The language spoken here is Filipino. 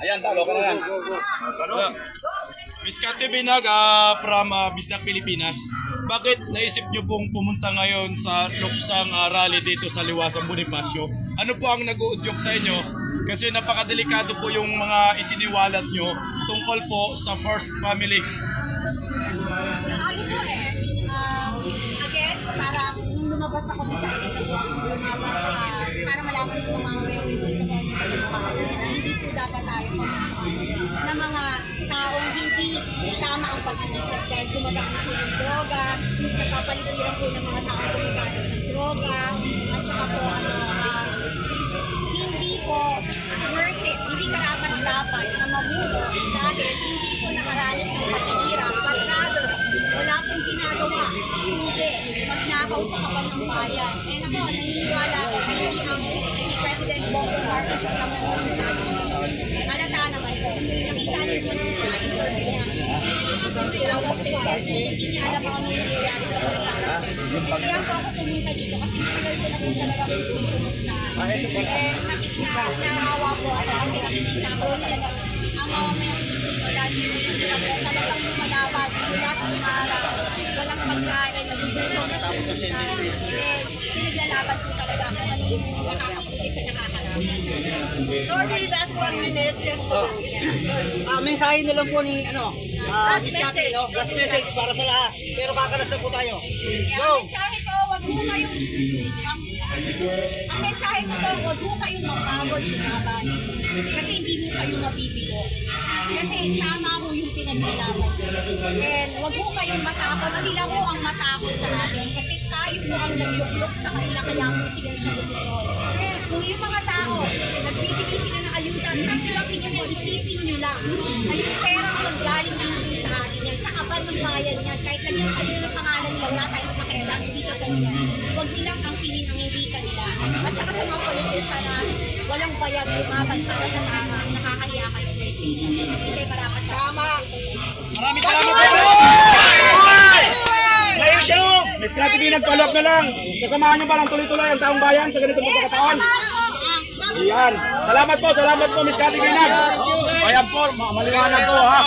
Ayan, talo ka na yan. Miss Cathy Binag from Bisdak, Pilipinas. Bakit naisip nyo pong pumunta ngayon sa luksang rally dito sa Liwasang Bonifacio? Ano po ang nag-uudyok sa inyo? Kasi napakadelikado po yung mga isiniwalat nyo tungkol po sa First Family. Ano po again, parang nung lumabas ako sa inyo na po ako lumaban para malaman ko ng mga dito po yung pagkakaroon na hindi po dapat tayo na mga taong hindi tama ang pag-iisip dahil gumagamit po ng droga, nagpapaligiran po ng mga taong gumagamit ng droga, at saka po hindi po worth it, hindi karapat-dapat na mamulo dahil hindi po nakaranas ng paghihirap, but rather, wala pong ginagawa, kundi magnakaw sa kapal ng bayan. And ako, naniniwala ako na hindi ang si President Bongbong Marcos ang namuno sa ating halata naman po. Nakita niyo po nung sa ating birthday niya, siya consistent, hindi niya alam kung ano yung nangyayari sa bansa natin. At kaya po ako pumunta dito kasi matagal ko na po talaga gusto pumunta. And naawa po ako kasi nakikita ko talaga ang mamamayan dito dahil hindi na po talagang lumalaban, mula kumara, walang pagkain, nagugulong na kapusitan, and pinaglalaban po talaga kung ano yung makakapunti sa nakakarami. Sorry, last 1 minute, yes po. Mensahe na lang po ni Miss Cathy, no? Last message para sa lahat. Pero kakalas na po tayo. Go! Ang mensahe ko, wag mo kayong ang mensahe ko po, wag mo kayong mapagod lumaban. Kasi hindi mo kayo mabibigo. Kasi tama mo yung pinaglalaban. And wag mo kayong matakot. Sila mo ang matakot sa atin. Kasi tayo mo ang nagyuklok sa kanila kaya mo sila sa posisyon. Kung yung mga tao, nagbibigay sila ng ayuda, tanggapin nyo mo, isipin nyo lang na yung pera na yung galing dito sa atin yan, sa kaban ng bayan yan, kahit lagyan ng kanila ng pangalan nila, wala tayong pakialam, hindi ka ganyan. Huwag nilang angkinin ang hindi kanila. At saka sa mga politician na walang bayag lumaban para sa tama, nakakahiya kayo sa station. Hindi kayo karapat sa tama. Maraming salamat. Miss Cathy Binag, follow up na lang. Kasamahan nyo ba lang tuloy-tuloy ang taong bayan sa ganitong pagkakataon? Iyan. Salamat po, Miss Cathy Binag. Ayan po, maliwanag po ha.